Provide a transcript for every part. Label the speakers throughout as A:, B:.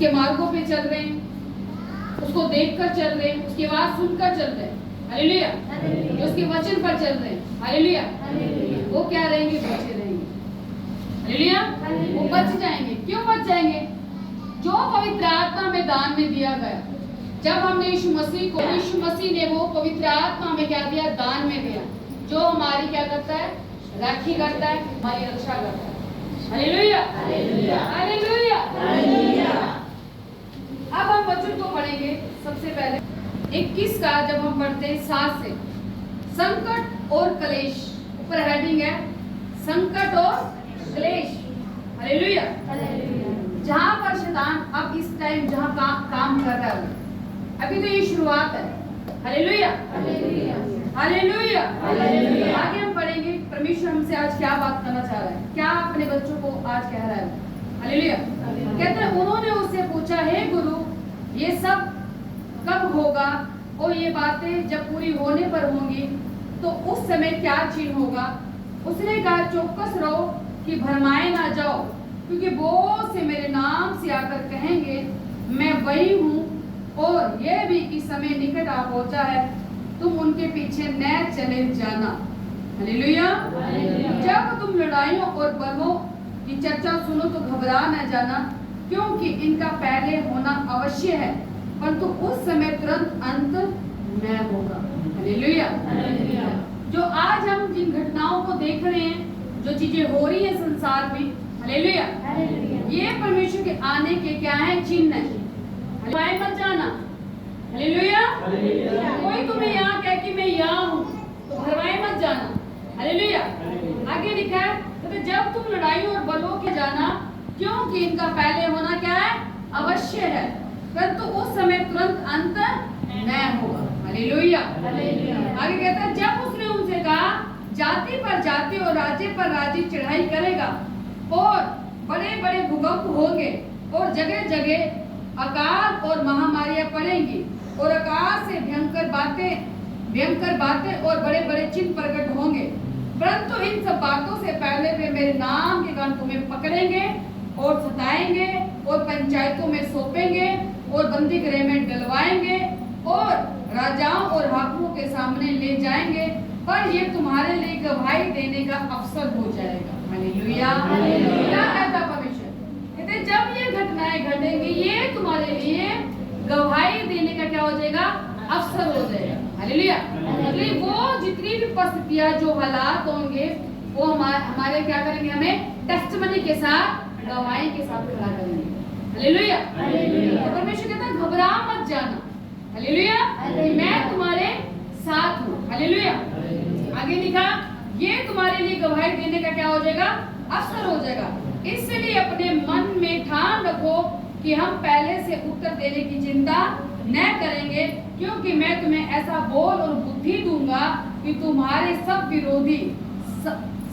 A: उसके मार्गों पे चल रहे हैं, उसको देखकर चल रहे हैं, उसकी आवाज सुनकर चल रहे हैं, हालेलुया, जो उसके वचन पर चल रहे हैं, हालेलुया, वो क्या रहेंगे? बचे रहेंगे, हालेलुया, वो बच जाएंगे। क्यों बच जाएंगे? जो पवित्र आत्मा में दान में दिया गया, जब हमने यीशु मसीह ने वो पवित्र आत्मा में क्या दिया? दान में दिया, जो हमारी क्या करता है? राखी करता है, हमारी रक्षा करता है, हालेलुया, हालेलुया, हालेलुया, हालेलुया। अब हम वचन को पढ़ेंगे। सबसे पहले 21 का जब हम पढ़ते हैं 7 से, संकट और क्लेश, ऊपर हेडिंग है संकट और क्लेश, हालेलुया, जहां पर शैतान अब इस टाइम जहां काम कर रहा है, अभी तो ये शुरुआत है, हालेलुया, हालेलुया, हालेलुया। आगे हम पढ़ेंगे परमेश्वर हमसे आज क्या बात करना चाह रहा है, क्या अपने बच्चों को आज कह रहा है, हालेलुया। कहते हैं उन्होंने उससे पूछा, हे गुरु, ये सब कब होगा और ये बातें जब पूरी होने पर होंगी तो उस समय क्या चिन्ह होगा? उसने कहा, चौकस रहो कि भरमाए ना जाओ, क्योंकि बहुत से मेरे नाम से आकर कहेंगे मैं वही हूँ, और यह भी कि समय निकट आ पहुंचा है, तुम उनके पीछे न चले जाना, हालेलुया। जब तुम लड़ाइयों और बलों की चर्चा सुनो तो घबरा न जाना, क्योंकि इनका पहले होना अवश्य है, परंतु उस समय तुरंत अंत न होगा, हालेलुया। जो आज हम जिन घटनाओं को देख रहे हैं, जो चीजें हो रही है संसार में, हालेलुया, ये परमेश्वर के आने के क्या है? चिन्ह है। घबराए मत जाना, हालेलुया। कोई तुम्हें यहाँ कहे कि मैं यहाँ हूँ तो घबराए मत जाना, हालेलुया। आगे लिखा है, तो जब तुम लड़ाई और बलों के जाना, क्योंकि इनका पहले होना क्या है? अवश्य है, परंतु उस समय तुरंत अंत न होगा, हालेलुया। आगे कहता है, जब उसने उनसे कहा, जाति पर जाति और राज्य पर राज्य चढ़ाई करेगा, और बड़े बड़े भूकंप होंगे, और जगह जगह अकाल और महामारियां पड़ेंगी, और आकाश से भयंकर बातें और बड़े बड़े चिन्ह प्रकट होंगे, परंतु इन सब बातों से पहले वे मेरे नाम के कारण तुम्हें पकड़ेंगे और सताएंगे और पंचायतों में सौंपेंगे और बंदी गृह में डलवाएंगे और राजाओं और हाकिमों के सामने ले जाएंगे, पर ये तुम्हारे लिए गवाही देने का अवसर हो जाएगा, हालेलुया। क्या कहता परमेश्वर? कहते जब ये घटनाएं घटेंगी, ये तुम्हारे लिए गवाही देने का क्या हो जाएगा? अवसर हो जाएगा, हालेलुया। मतलब वो जितनी भी परिस्थितियां, जो हालात होंगे, वो हमारे क्या करेंगे? हमें टेस्टिमनी के साथ, गवाही के साथ खड़ा करेंगे, हालेलुया। तो परमेश्वर कहता है घबरा मत जाना, हालेलुया, मैं तुम्हारे साथ हूँ, हालेलुया। आगे लिखा, ये तुम्हारे लिए गवाही देने का क्या हो जाएगा? अवसर हो जाएगा। इसलिए अपने मन में ठान रखो कि हम पहले से उत्तर देने की चिंता न करेंगे, क्योंकि मैं तुम्हें ऐसा बोल और बुद्धि दूंगा कि तुम्हारे सब विरोधी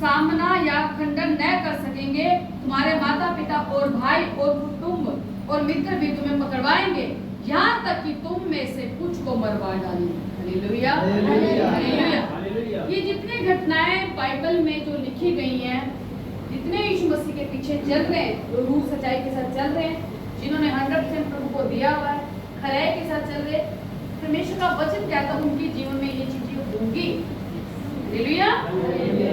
A: सामना या खंडन न कर सकेंगे। तुम्हारे माता पिता और भाई और कुटुंब और मित्र भी तुम्हें पकड़वाएंगे, यहाँ तक कि तुम में से कुछ को मरवा डालेंगे, हालेलुया, हालेलुया। ये जितनी घटनाएं बाइबल में जो लिखी गई हैं, जितने यीशु मसीह के पीछे चल रहे हैं, जो रूह सच्चाई के साथ चल रहे हैं, जिन्होंने 100% प्रभु को दिया हुआ है, खराई के साथ चल रहे, परमेश्वर का वचन कहता है उनके जीवन में ये चीजें होंगी, हालेलुया,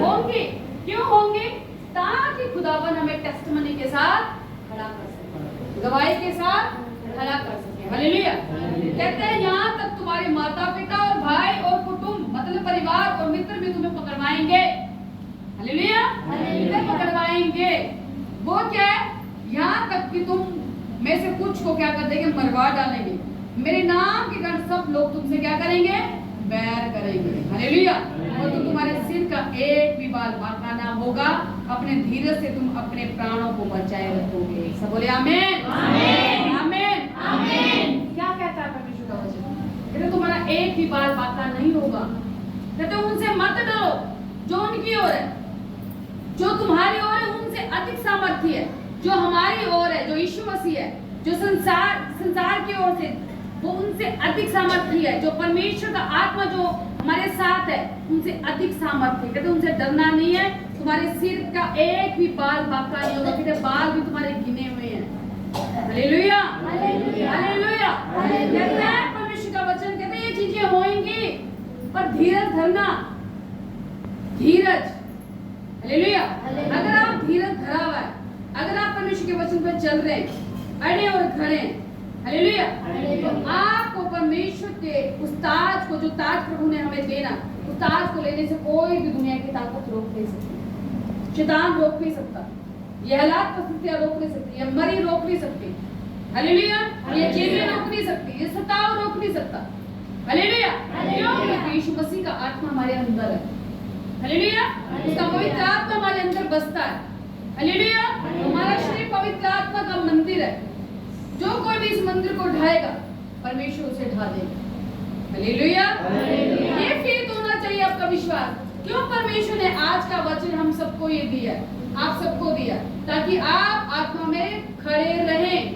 A: होंगी। क्यों होंगी? ताकि खुदावन हमें टेस्टिमनी के साथ खड़ा कर सके, गवाही के साथ खड़ा कर सके, हालेलुया। कहते हैं यहाँ तक तुम्हारे माता पिता और भाई और कुटुंब, मतलब परिवार और मित्र भी तुम्हें पकड़वाएंगे, हालेलुया, पकड़वाएंगे। वो क्या है? यहाँ तक कि तुम में से कुछ को क्या कर देंगे? मरवा डालेंगे। मेरे नाम के कारण सब लोग तुमसे क्या करेंगे? बैर करेंगे, हालेलुया। और तो तुम्हारे सिर का एक भी बाल बांका ना होगा। अपने धीरज से तुम अपने प्राणों को बचाए रखोगे। सब बोले आमीन, आमीन, आमीन, आमीन। क्या कहता है परमेश्वर का वचन? कहते तुम्हारा एक भी बाल बांका नहीं होगा। कहते उनसे मत डरो जो उनकी ओर है, जो तुम्हारी ओर है उनसे अधिक सामर्थ्य है, जो हमारी ओर है, जो यीशु मसीह है, जो संसार की ओर से, वो उनसे अधिक सामर्थ्य है। जो परमेश्वर का आत्मा जो हमारे साथ है, उनसे अधिक सामर्थ्य। कहते उनसे डरना नहीं है। तुम्हारे सिर का एक भी बाल बांका नहीं होगा। कहते बाल भी तुम्हारे गिने हुए हैं, हालेलुया। हालेलुया। कहता है परमेश्वर का वचन कहते हैं ये चीजें होंगी पर धीरज धरना, धीरज। हालेलुया। अगर आप धीरज धरा हुआ है, अगर आप परमेश्वर के वचन पर चल रहे हैं, अड़े और खड़े, हालेलुया, तो आपको परमेश्वर के उस ताज को, जो ताज प्रभु ने हमें देना, उस ताज को लेने से कोई भी दुनिया की ताकत रोक नहीं सकती, शैतान रोक नहीं सकता, ये हालात परिस्थितियां रोक नहीं सकती, ये मरी रोक नहीं सकती, हालेलुया, ये जेलें रोक नहीं सकती, ये सताव रोक नहीं सकता, हालेलुया। क्यों? क्योंकि यीशु मसीह का आत्मा हमारे अंदर है, हालेलुया, उसका पवित्र आत्मा हमारे अंदर बसता है, हालेलुया। हमारा शरीर पवित्र आत्मा का मंदिर है, जो कोई भी इस मंदिर को ढाएगा परमेश्वर उसे ढा देगा, हालेलुया। ये फेथ होना चाहिए, आपका विश्वास। क्यों परमेश्वर ने आज का वचन हम सबको ये दिया, आप सबको दिया, ताकि आप आत्मा में खड़े रहें,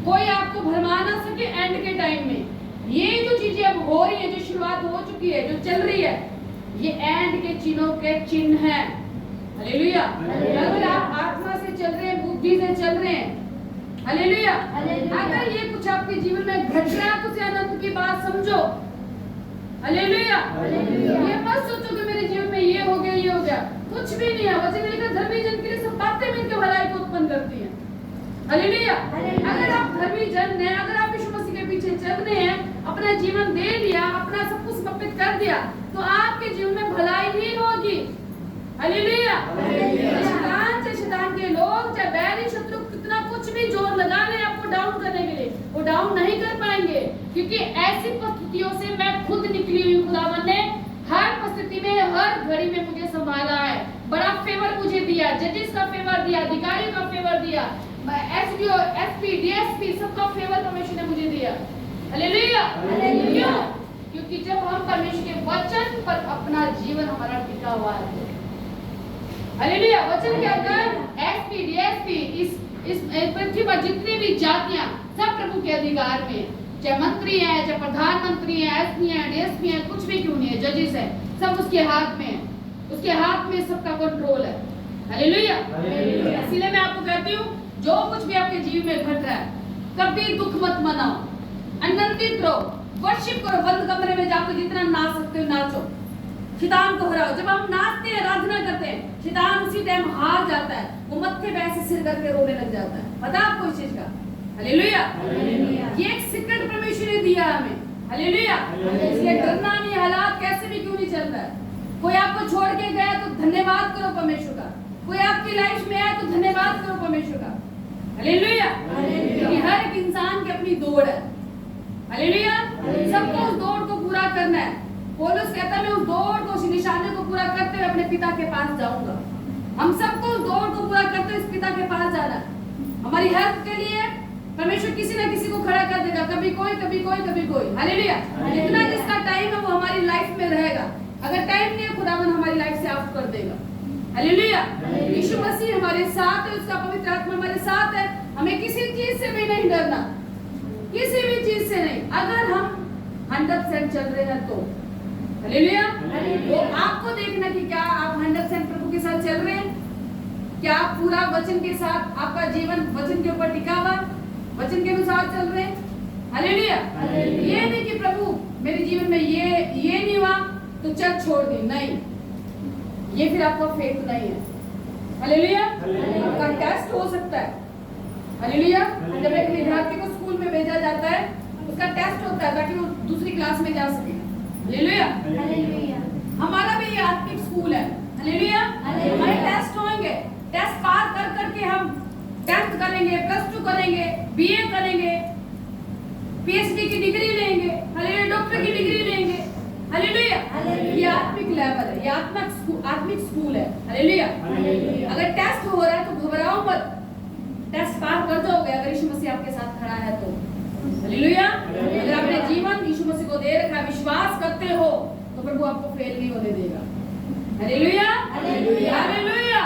A: कोई आपको भरमा ना सके एंड के टाइम में। ये जो चीजें अब हो रही है, जो शुरुआत हो चुकी है, जो चल रही है, ये एंड के चिन्हों के चिन्ह है, हालेलुया। अगर आप आत्मा से चल रहे हैं, बुद्धि से चल रहे हैं, हालेलुया, अगर ये कुछ आपके जीवन में घट रहा है तो उसे आनंद की बात समझो, हालेलुया। ये मत सोचो कि मेरे जीवन में ये हो गया, ये हो गया, कुछ भी नहीं है। वचन में लिखा धर्मी जन के लिए सब बातें मिलकर भलाई को उत्पन्न करती हैं, हालेलुया। अगर आप धर्मी जन हैं, अगर आप यीशु मसीह के पीछे चल रहे हैं, अपना जीवन दे दिया, अपना सब कुछ समर्पित कर दिया, तो आपके जीवन में भलाई ही होगी, हालेलुया। शैतान के लोग, चाहे बैरी शत्रु कितना कुछ भी जोर लगा ले आपको डाउन करने के लिए, वो डाउन नहीं कर पाएंगे, क्योंकि ऐसी परिस्थितियों से मैं खुद निकली हुई। खुदावन ने हर परिस्थिति में, हर घड़ी में मुझे संभाला है, बड़ा फेवर मुझे दिया, जजेस का फेवर दिया, अधिकारियों का फेवर दिया, एसडीओ, एसपी, डीएसपी, सबका फेवर परमेश्वर ने मुझे दिया, हालेलुया। क्यों? क्योंकि जब हम परमेश्वर के वचन पर अपना जीवन हमारा टिका हुआ है, हालेलुया। वचन क्या कहता है? एसपी, डीएसपी, इस पृथ्वी पर जितनी भी जातियां सब प्रभु के अधिकार में है, चाहे मंत्री है, चाहे प्रधानमंत्री है, एसपी है, डीएसपी है, कुछ भी क्यों नहीं है, जजेस है, सब उसके हाथ में है, उसके हाथ में सबका कंट्रोल है, हालेलुया। इसीलिए मैं आपको कहती हूँ, जो कुछ भी आपके जीवन में घट रहा है, कभी दुख मत मनाओ, आनंदित रहो, वर्शिप करो, बंद कमरे में जाकर जितना नाच सकते हो नाचो, शैतान को हराओ। जब हम नाचते हैं, आराधना करते हैं, शैतान उसी टाइम हार जाता है, वो मत्थे पे ऐसे सिर करके रोने लग जाता है। पता है आपको इस चीज का? हालेलुया। ये एक सीक्रेट परमेश्वर ने दिया हमें, हालेलुया। इसलिए डरना नहीं, हालात कैसे भी क्यों नहीं चल रहा है। कोई आपको छोड़ के गया तो धन्यवाद करो परमेश्वर का, कोई आपकी लाइफ में आया तो धन्यवाद करो परमेश्वर का, हालेलुया। क्योंकि हर एक इंसान की अपनी दौड़ है, हालेलुया। सबको उस दौड़ को पूरा करना है। पौलुस कहता है मैं उस दौड़ को, उस निशाने को पूरा करते हुए अपने पिता के पास जाऊंगा। हम सबको उस दौड़ को पूरा करते हुए इस पिता के पास जाना। हमारी हेल्प के लिए परमेश्वर किसी न किसी को खड़ा कर देगा, कभी कोई, कभी कोई, कभी कोई, हालेलुया। जितना जिसका टाइम है वो हमारी लाइफ में रहेगा। अगर टाइम नहीं है, खुदावन हमारी लाइफ से आउट कर देगा, हालेलुया। यीशु मसीह हमारे साथ है, उसका पवित्र आत्मा हमारे साथ है। हमें किसी चीज से भी नहीं डरना, किसी भी चीज से नहीं, अगर हम 100% चल रहे हैं तो, हालेलुया। वो आपको देखना कि क्या आप 100% प्रभु के साथ चल रहे हैं, क्या आप पूरा वचन के साथ, आपका जीवन वचन के ऊपर टिका हुआ, वचन के अनुसार चल रहे हैं, हालेलुया। ये नहीं कि प्रभु मेरे जीवन में ये नहीं हुआ तो चर्च छोड़ दी, नहीं, ये फिर आपका फेथ नहीं है, हालेलुया। आपका टेस्ट हो सकता है, हालेलुया। जब एक विद्यार्थी को स्कूल में भेजा जाता है, उसका टेस्ट होता है ताकि वो दूसरी क्लास में जा सके, हालेलुया। हमारा भी ये आत्मिक स्कूल है, हालेलुया। हमारे टेस्ट होंगे, टेस्ट पार कर करके हम 10th करेंगे, +2 करेंगे, बीए करेंगे, पीएचडी की डिग्री लेंगे, हालेलुया, डॉक्टर की डिग्री लेंगे, हालेलुया। ये आत्मिक लेवल है, ये आत्मिक स्कूल है, हालेलुया। अगर टेस्ट हो रहा है तो घबराओ मत, टेस्ट पार कर जाओगे अगर यीशु मसीह आपके साथ खड़ा है तो, हालेलुया। अगर आपने जीवन यीशु मसीह को दे रखा, विश्वास करते हो तो प्रभु आपको फेल नहीं होने देगा, हालेलुया, हालेलुया, हालेलुया,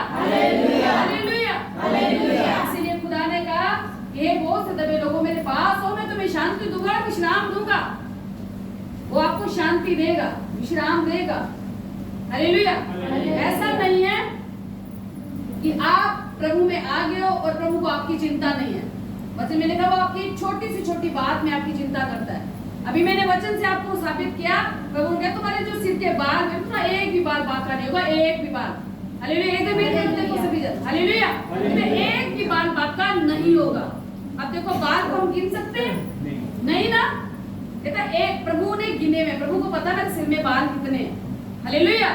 A: हालेलुया। इसीलिए खुदा ने कहा कि हे बोझ से दबे लोगों मेरे पास हो, मैं तुम्हें शांति दूंगा, विश्राम दूंगा। वो आपको शांति देगा, विश्राम देगा, हालेलुया। ऐसा नहीं है कि आप प्रभु में आ गए हो और प्रभु को आपकी चिंता नहीं है। वचन में लिखा वो आपकी छोटी से छोटी बात में आपकी चिंता करता है। अभी मैंने वचन से आपको साबित किया, प्रभु ने तुम्हारे जो सिर के बाल में तुम्हारा एक भी बाल बांका नहीं होगा, एक भी बाल। हालेलुया, एक भी देखो सभी जन, हालेलुया, एक भी बाल बांका नहीं होगा। अब देखो बाल को हम गिन सकते हैं? नहीं ना। कहता एक प्रभु ने गिने में, प्रभु को पता है सिर में बाल कितने हैं। हालेलुया,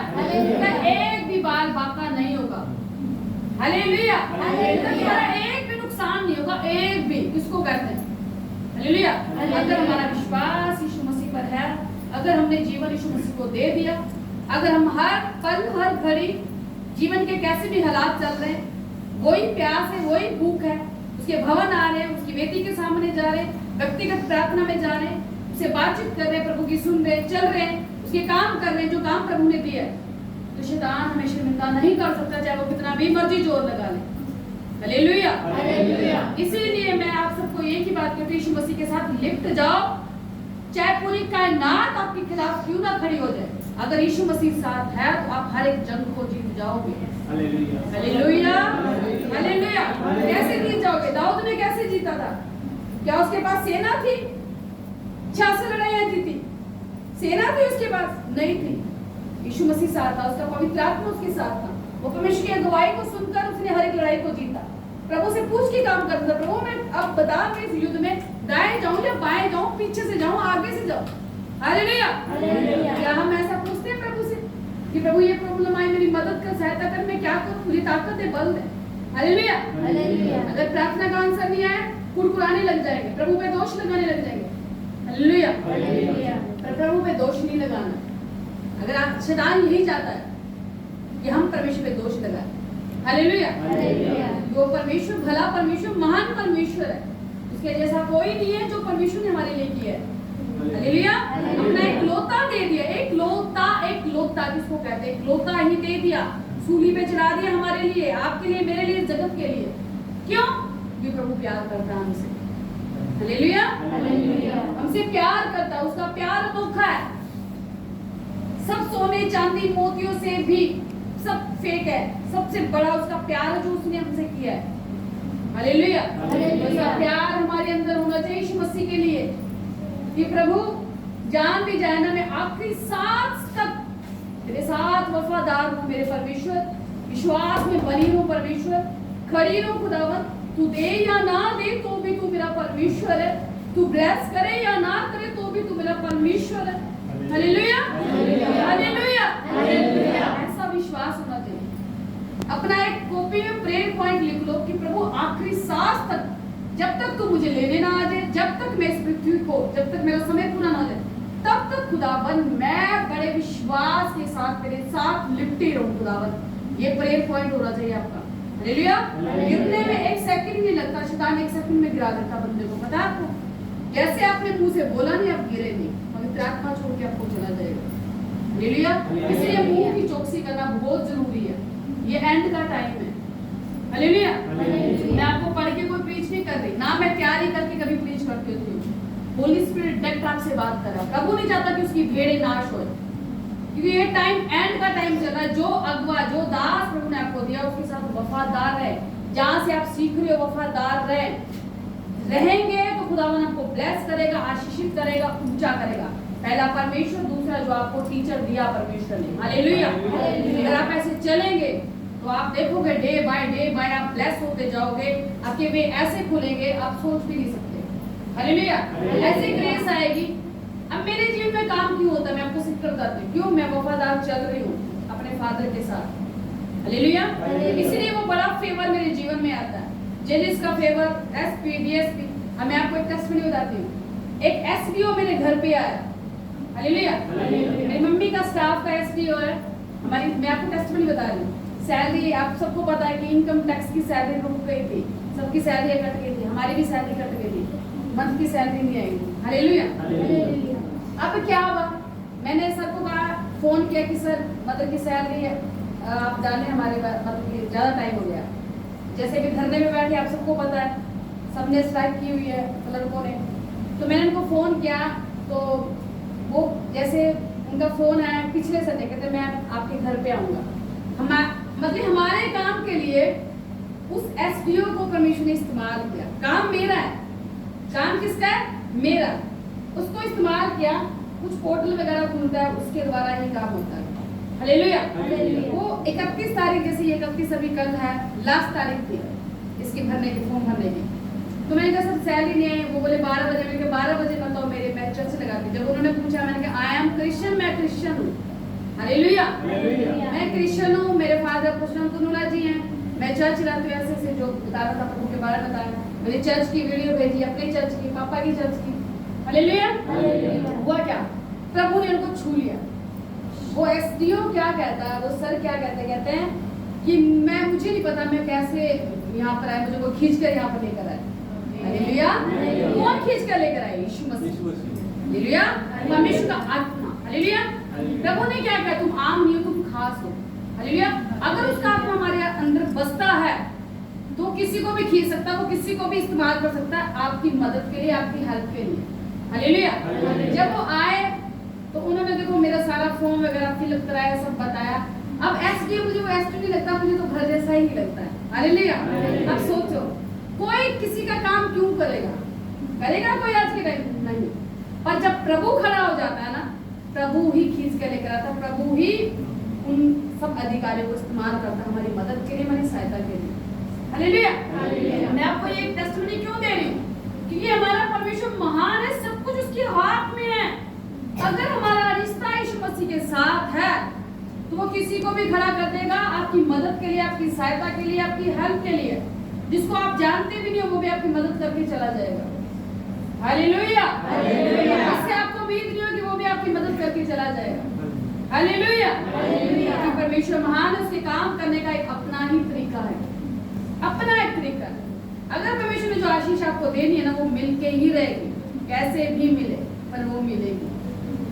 A: एक भी बाल बांका नहीं होगा। हालेलुया, तुम्हारा एक भी नुकसान नहीं होगा, एक भी। किसको कहते हैं? हालेलुया, अगर हमारा विश्वास यीशु मसीह पर है, अगर हमने जीवन यीशु मसीह को दे दिया, अगर हम हर पल हर घड़ी जीवन के कैसे भी हालात चल रहे हैं, वही प्यास है, वही भूख है, उसके भवन आ रहे हैं, उसकी बेटी के सामने जा रहे हैं, व्यक्तिगत प्रार्थना में जा रहे हैं, उससे बातचीत कर रहे हैं, प्रभु की सुन रहे हैं, चल रहे हैं, उसके काम कर रहे हैं जो काम प्रभु ने दिया है, तो शैतान हमें शर्मिंदा नहीं कर सकता, चाहे वो कितना भी मर्जी जोर लगा ले। हालेलुया, इसीलिए मैं आप सबको एक ही बात कहती हूँ, यीशु मसीह के साथ लिप्ट जाओ, चाहे पूरी कायनात आपके खिलाफ क्यों ना खड़ी हो जाए। अगर यीशु मसीह साथ है तो आप हर एक जंग को जीत जाओगे। Hallelujah, hallelujah. कैसे जीत जाओगे? दाऊद ने कैसे जीता था? क्या उसके पास सेना थी? 600 लड़ाइयां जीती, सेना थी उसके पास? नहीं थी। यीशु मसीह साथ था, उसका पवित्र आत्मा उसके साथ था, वो परमेश्वर की अगुवाई को सुनकर उसने हर एक लड़ाई को जीता। प्रभु से पूछ के काम करता था, प्रभु मैं अब बता मैं इस युद्ध में दाएं जाऊं या बाएं जाऊं, पीछे से जाऊं आगे से जाऊं। हालेलुया, क्या हम ऐसा पूछते हैं प्रभु से कि प्रभु ये प्रॉब्लम आई, मेरी मदद कर, सहायता कर, मैं क्या करूं, मुझे ताकत दे, बल दे। हालेलुया, अगर प्रार्थना का आंसर नहीं आया, कुड़कुड़ाने लग जाएंगे, प्रभु पे दोष लगाने लग जाएंगे। हालेलुया, पर प्रभु पे दोष नहीं लगाना। अगर आप शैतान यही चाहता है कि हम परमेश्वर पे दोष लगाएं। हालेलुया, वो परमेश्वर भला परमेश्वर, महान परमेश्वर है, उसके जैसा कोई नहीं है जो परमेश्वर ने हमारे लिए किया है। हालेलुया, अपना एक लोता दे दिया, एक लोता किसको कहते हैं? एक लोता ही दे दिया, सूली पे चढ़ा दिया हमारे लिए, आपके लिए, मेरे लिए, जगत के लिए। क्यों? क्योंकि प्रभु प्यार करता है हमसे। हालेलुया, हमसे प्यार करता है, उसका प्यार अनोखा है। सब सोने चांदी मोतियों से भी सब फेक है, सबसे बड़ा उसका प्यार जो उसने हमसे किया है। हालेलुया, उसका प्यार हमारे अंदर होना चाहिए यीशु मसीह के लिए कि प्रभु जान भी जाए ना, मैं आखिरी सांस तक तेरे साथ वफादार हूँ मेरे परमेश्वर, विश्वास में बनी हूँ परमेश्वर, खड़ी हूँ खुदावन, तू दे या ना दे तो भी तू मेरा परमेश्वर है, तू ब्लेस करे या ना करे तो भी तू मेरा परमेश्वर है। हालेलुया, हालेलुया, ऐसा विश्वास होना चाहिए। अपना एक कॉपी में प्रेयर पॉइंट लिख लो कि प्रभु आखिरी सांस तक, जब तक तू मुझे लेने ना आ जाए, जब तक मैं इस पृथ्वी को, जब तक मेरा समय पूरा ना हो जाए, तब तक खुदावन मैं बड़े विश्वास के साथ तेरे साथ लिपटी रहूं खुदावन। ये प्रेयर पॉइंट होना चाहिए आपका। हालेलुया, गिरने में 1 सेकंड नहीं लगता, शैतान 1 सेकंड में गिरा देता बंदे को, पता है आपको? जैसे आपने मुंह से बोला नहीं, आप गिरे नहीं, पवित्र आत्मा छोड़ के आपको चला जाएगा। हालेलुया, इसलिए मुंह की चौकसी करना बहुत जरूरी है, ये एंड का टाइम है। हालेलुया, मैं आपको पढ़ के कोई प्रीच नहीं कर रही ना, मैं तैयारी करके कभी प्रीच करती हूँ। होली स्पिरिट डायरेक्ट आपसे बात कर रहा है, प्रभु नहीं चाहता कि उसकी भेड़ें नाश हो, क्योंकि ये टाइम एंड का टाइम चल रहा है। जो अगवा, जो दास प्रभु ने आपको दिया, उसके साथ वफादार रहे, जहां से आप सीख रहे हो वफादार रहेंगे तो खुदावन आपको ब्लेस करेगा, आशीषित करेगा, ऊंचा करेगा। पहला परमेश्वर, दूसरा जो आपको टीचर दिया परमेश्वर ने। हालेलुया, अगर आप ऐसे चलेंगे तो आप देखोगे डे बाय आप ब्लेस होते जाओगे, आपके वे ऐसे खुलेंगे आप सोच भी नहीं सकते। हालेलुया, ऐसी ग्रेस आएगी। अब मेरे जीवन में काम क्यों होता है, मैं आपको सिक्र बताती हूँ क्यों मैं वफादार चल रही हूँ अपने फादर के साथ। हालेलुया, इसलिए वो बड़ा फेवर मेरे जीवन में आता है, जेलिस का फेवर, एसपी, डीएसपी। मैं आपको एक टेस्टमनी बताती हूँ, एक एसडीओ मेरे घर पे आया। हालेलुया, मेरी मम्मी का स्टाफ का एसडीओ है हमारी। मैं आपको टेस्टमनी बता रही हूँ। सैलरी आप सबको पता है कि इनकम टैक्स की सैलरी रुक गई थी, सबकी सैलरी कट गई थी, हमारी भी सैलरी कट गई थी, मंथ की सैलरी नहीं आएगी। हालेलुया, अब क्या हुआ, मैंने सर को कहा, फोन किया कि सर मदर की सैलरी है, आप जाने हमारे मतलब कि ज़्यादा टाइम हो गया। जैसे कि धरने में बैठे, आप सबको पता है सबने स्ट्राइक की हुई है लड़कों ने, तो मैंने उनको फ़ोन किया तो वो जैसे उनका फ़ोन आया पिछले संडे, कहते मैं आपके घर पे आऊँगा। मतलब हमारे काम के लिए उस एसडीओ को परमेश्वर ने इस्तेमाल किया। काम मेरा है, काम किसका है? मेरा। उसको इस्तेमाल किया, कुछ पोर्टल वगैरह खुलता है, उसके द्वारा ही काम होता है। हालेलुया। वो 31 तारीख, जैसे ये 31 अभी कल है, लास्ट तारीख थी इसके भरने की, फॉर्म भरने की। तो मैंने कहा सर सैलरी नहीं है। वो बोले 12 बजे। मैंने कहा 12 बजे बताओ मेरे, मैं चर्च लगाती। जब उन्होंने पूछा, मैंने कहा आई एम क्रिश्चियन, मैं क्रिश्चियन हूँ। हालेलुया। मैं क्रिश्चियन हूँ। मेरे फादर पुष्पम कुनुला जी हैं। मैं चर्च चलाती हूँ, ऐसे जो बता रहा था प्रभु के बारे में बताया। मैंने चर्च की वीडियो भेजी, अपने चर्च की, पापा की चर्च की। हालेलुया। हुआ क्या? प्रभु ने उनको छू लिया। वो एसडीओ क्या कहता है, वो सर क्या कहते हैं कि मुझे नहीं पता मैं कैसे यहाँ पर आए, मुझे वो खींच कर यहाँ पर लेकर आए। हालेलुया। कौन खींच कर लेकर आए? यीशु मसीह। हालेलुया। परमेश्वर का आत्मा। हालेलुया। प्रभु ने क्या कहा? तुम आम नहीं हो, तुम खास हो। हालेलुया। अगर उसका आत्मा हमारे अंदर बसता है तो किसी को भी खींच सकता है, वो किसी को भी इस्तेमाल कर सकता है आपकी मदद के लिए, आपकी हेल्प के लिए। हालेलुया। जब वो आए तो उन्होंने देखो मेरा सारा फॉर्म वगैरह फिलअप कराया, सब बताया। अब एसडी मुझे वो एसडी नहीं लगता, मुझे तो घर जैसा ही लगता है। हालेलुया। अब सोचो कोई किसी का काम क्यों करेगा? करेगा कोई आज के टाइम? नहीं। पर जब प्रभु खड़ा हो जाता है ना, प्रभु ही खींच के लेकर आता, प्रभु ही उन सब अधिकारियों को इस्तेमाल करता है हमारी मदद के लिए, हमारी सहायता के लिए। हालेलुया। मैं आपको ये टेस्टिमनी क्यों दे रही हूँ? क्योंकि हमारा परमेश्वर महान है, सब कुछ उसके हाथ में है। अगर हमारा रिश्ता यीशु मसीह के साथ है तो वो किसी को भी खड़ा कर देगा आपकी मदद के लिए, आपकी सहायता के लिए, आपकी हेल्प के लिए। जिसको आप जानते भी नहीं हो वो भी आपकी मदद करके चला जाएगा। हालेलुया। इससे आपको उम्मीद नहीं हो कि वो भी आपकी मदद करके चला जाएगा। हालेलुया। क्योंकि परमेश्वर महान है, उसके काम करने का एक अपना ही तरीका है, अपना एक तरीका है। अगर परमेश्वर ने जो आशीष आपको देनी है ना, वो मिलके ही रहेगी, कैसे भी मिले पर वो मिलेगी।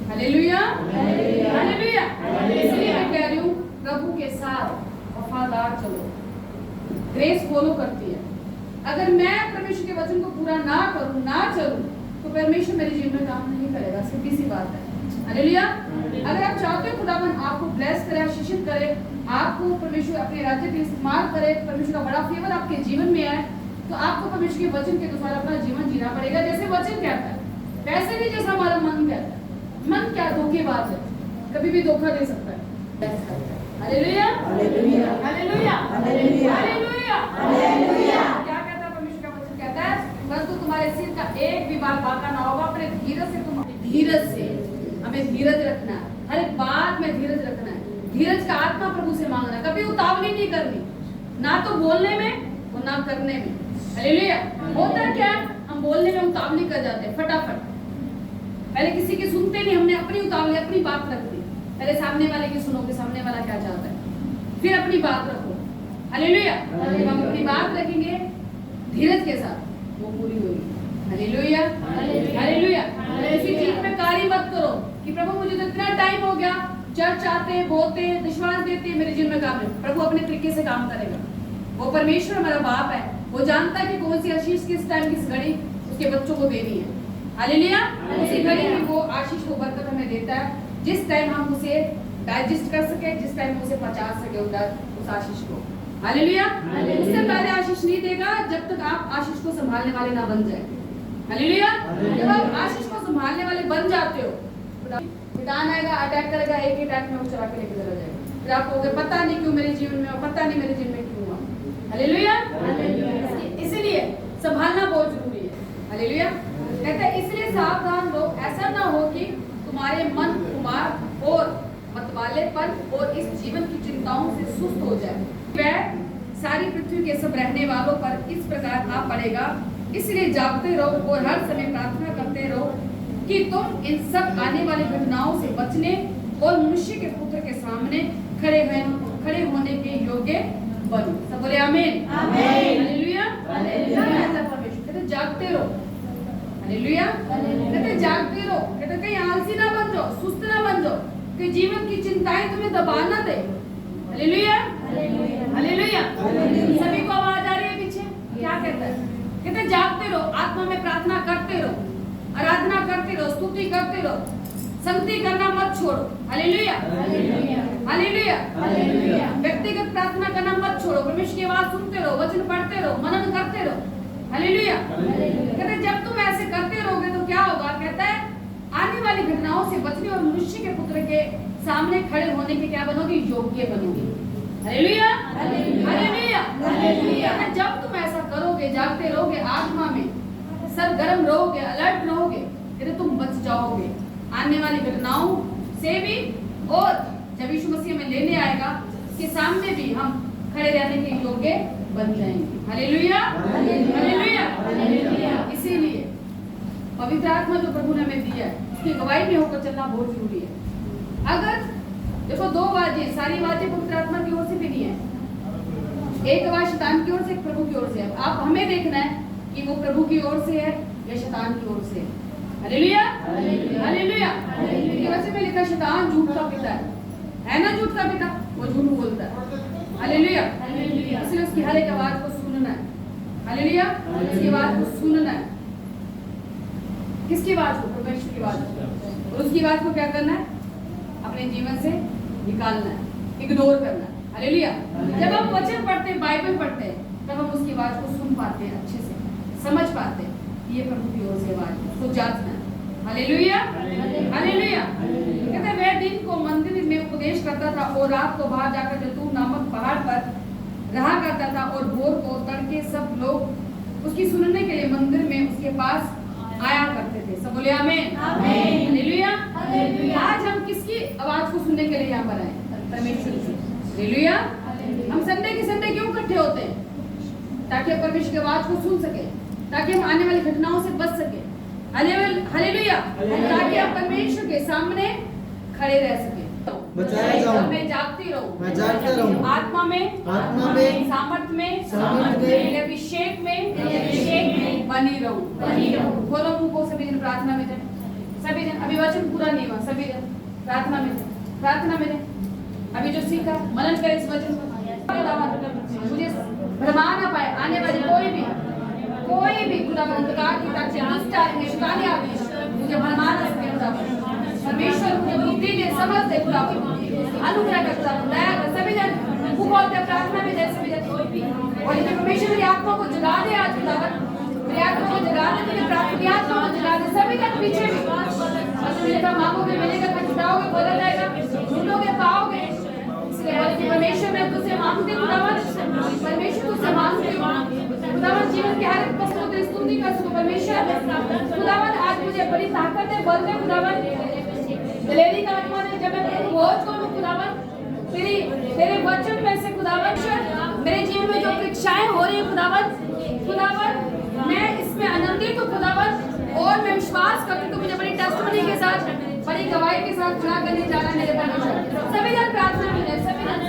A: हालेलुया। हालेलुया। इसलिए मैं कह रही हूँ प्रभु के साथ वफादार चलो। ग्रेस फॉलो करती है। अगर मैं परमेश्वर के वचन को पूरा ना करूँ, ना चलूँ, तो परमेश्वर मेरे जीवन में काम नहीं करेगा। सीधी सी बात है। हालेलुया। अगर आप चाहते हो खुदावन आपको ब्लेस करे, आशीषित करे, आपको परमेश्वर अपने राज्य के इस्तेमाल करे, परमेश्वर का बड़ा फेवर आपके जीवन में आए, तो आपको परमेश्वर के वचन के अनुसार अपना जीवन जीना पड़ेगा। जैसे वचन कहता है वैसे नहीं जैसा हमारा मन कहता है। मन क्या धोखेबाज है, कभी भी धोखा दे सकता है। Hallelujah. Hallelujah. Hallelujah. Hallelujah. Hallelujah. क्या कहता है परमेश्वर का वचन? कहता है परंतु तुम्हारे सिर का एक भी बाल बांका ना होगा। अपने धीरज से, तुम धीरज से, हमें धीरज रखना है, हर एक बात में धीरज रखना है। धीरज का आत्मा प्रभु से मांगना है, कभी उतावली नहीं करनी, ना तो बोलने में और ना करने में। हालेलुया। होता क्या है, हम बोलने में उतावली कर जाते हैं, फटाफट। पहले किसी की सुनते नहीं, हमने अपनी उतावली, अपनी बात रख दी। पहले सामने वाले की सुनो कि सामने वाला क्या चाहता है, फिर अपनी बात रखो। हालेलुया। जब हम अपनी बात रखेंगे धीरज के साथ, वो पूरी होगी। हालेलुया। हालेलुया। किसी चीज में कार्य मत करो कि प्रभु मुझे तो इतना टाइम हो गया, चर्च आते, बोलते, विश्वास देते, मेरे जीवन में काम है। प्रभु अपने तरीके से काम करेगा। वो परमेश्वर हमारा बाप है, वो जानता है कि कौन सी आशीष किस टाइम, किस घड़ी उसके बच्चों को देनी है। हालेलुया। उसी घड़ी में वो आशीष को बरकत हमें देता है, जिस टाइम हम उसे डाइजेस्ट कर सके, जिस टाइम उसे पचा सके उस आशीष को। हालेलुया। उससे पहले आशीष नहीं देगा जब तक आप आशीष को संभालने वाले ना बन जाए। हालेलुया। जब आप आशीष को संभालने वाले बन जाते हो, पिटान आएगा, अटैक करेगा, एक ही अटैक में वो चला के लेके चला जाएगा। फिर आपको पता नहीं क्यों मेरे जीवन में, पता नहीं मेरे जीवन में क्यों हुआ। हालेलुया। इसलिए संभालना बहुत जरूरी है। हालेलुया। कहते हैं इसलिए सावधान रहो, ऐसा ना हो कि तुम्हारे मन कुमार और मतवालेपन और इस जीवन की चिंताओं से सुस्त हो जाए। वह सारी पृथ्वी के सब रहने वालों पर इस प्रकार आ पड़ेगा। इसलिए जागते रहो और हर समय प्रार्थना करते रहो कि तुम इन सब आने वाली घटनाओं से बचने और मनुष्य के पुत्र के सामने खड़े होने के योग्य बनो। सब बोले आमीन। हालेलुया। कहते जागते रहो। हालेलुया। कहते जागते रहो, कहते कहीं आलसी ना बन जाओ, सुस्त ना बन जाओ, कि जीवन की चिंताएं तुम्हें दबा ना दे। हालेलुया। हालेलुया। सभी को आवाज आ रही है पीछे? क्या कहता है? कहते जागते रहो, आत्मा में प्रार्थना करते रहो, आराधना करते रहो, स्तुति करते रहो, संगति करना मत छोड़ो। हालेलुया, हालेलुया, व्यक्तिगत प्रार्थना करना मत छोड़ो। परमेश्वर की आवाज सुनते रहो, वचन पढ़ते रहो, मनन करते रहो। हालेलुया। कहते जब तुम ऐसे करते रहोगे तो क्या होगा? कहता है आने वाली घटनाओं से बचने और मनुष्य के पुत्र के सामने खड़े होने के क्या बनोगे? योग्य बनोगे। Hallelujah, hallelujah. जब तुम ऐसा करोगे, जागते रहोगे, आत्मा में सरगर्म रहोगे, अलर्ट रहोगे, कहते तुम बच जाओगे आने वाली घटनाओं से भी, और जब यीशु मसीह में लेने आएगा उसके सामने भी हम खड़े रहने के योग्य बन जाएंगे। Hallelujah, hallelujah. इसीलिए पवित्र आत्मा जो प्रभु ने हमें दिया है उसकी गवाही में होकर चलना बहुत जरूरी है। अगर देखो दो आवाजें, सारी आवाजें पवित्र आत्मा की ओर से भी नहीं है, एक आवाज शैतान की ओर से, एक प्रभु की ओर से है। आप हमें देखना है कि वो प्रभु की ओर से है या शैतान की ओर से है। Hallelujah, hallelujah. वैसे में लिखा शैतान झूठ का पिता है ना? झूठ का पिता, वो झूठ बोलता है। हालेलुया, इसलिए उसकी हर एक आवाज को सुनना है। हालेलुया, उसकी आवाज को सुनना है। किसकी आवाज को? परमेश्वर की आवाज को। और उसकी आवाज को क्या करना है? अपने जीवन से निकालना है, इग्नोर करना है। हालेलुया। जब हम वचन पढ़ते हैं, बाइबल पढ़ते हैं, तब हम उसकी आवाज को सुन पाते हैं, अच्छे से समझ पाते हैं ये प्रभु की ओर से आवाज है, उसको जांचना है। Hallelujah, hallelujah. कहते हैं वह दिन को मंदिर में उपदेश करता था और रात को बाहर जाकर जैतून नामक पहाड़ पर रहा करता था, और भोर को तड़के सब लोग उसकी सुनने के लिए मंदिर में उसके पास आया करते थे। सब बोले आमीन, हालेलुया। आज हम किसकी आवाज को सुनने के लिए यहाँ पर आए? परमेश्वर की। हालेलुया। हम संडे के संडे क्यों इकट्ठे होते हैं? ताकि हम परमेश्वर की आवाज को सुन सके, ताकि हम आने वाली घटनाओं से बच सके। हालेलुया, ताकि हम परमेश्वर के सामने खड़े रह सके।
B: बचाया जाऊं,
A: मैं जागती रहूं,
B: मैं जागता रहूं,
A: आत्मा में, सामर्थ में, अभिषेक में बनी रहूं। खोलो मुंह को, सभी जन प्रार्थना में जाए। सभी जन, अभी वचन पूरा नहीं हुआ, सभी जन प्रार्थना में जाए, प्रार्थना में जाए। अभी जो सीखा मनन करे इस वचन को, मुझे भरमा ना पाए आने वाली कोई भी खुदावन अंधकार की ताकत दुष्ट आदमी, शैतानी आदमी मुझे भरमा ना सके। खुदावन परमेश्वर मुझे बुद्धि दे, समझ दे, खुदावन अनुग्रह कर, खुदावन दया कर। सभी जन बोलते प्रार्थना में जैसे भी जैसे, और ये परमेश्वर मेरी आत्मा को जगा दे आज। खुदावन मेरी आत्मा को जगा दे, मेरी प्रार्थना आत्मा को जगा दे। सभी जन पीछे भी बस मांगोगे मिलेगा, खटखटाओगे खोला जाएगा, ढूंढोगे पाओगे। इसलिए परमेश्वर मैं तुझसे मांगती खुदावन, परमेश्वर तुझसे मांगती खुदावन, जीवन के हर एक कष्टों से स्तुति कर सको परमेश्वर। खुदावन आज मुझे बड़ी ताकत है, बल दे खुदावन। दिलेरी का आत्मा ने जब मैं बोझ को खुदावन तेरे वचन में से खुदावन, मेरे जीवन में जो परीक्षाएं हो रही है खुदावन मैं इसमें आनंदित हूँ खुदावन, और मैं विश्वास करती हूँ मुझे बड़ी टेस्टमनी के साथ, बड़ी गवाही के साथ खड़ा करने जाना मेरे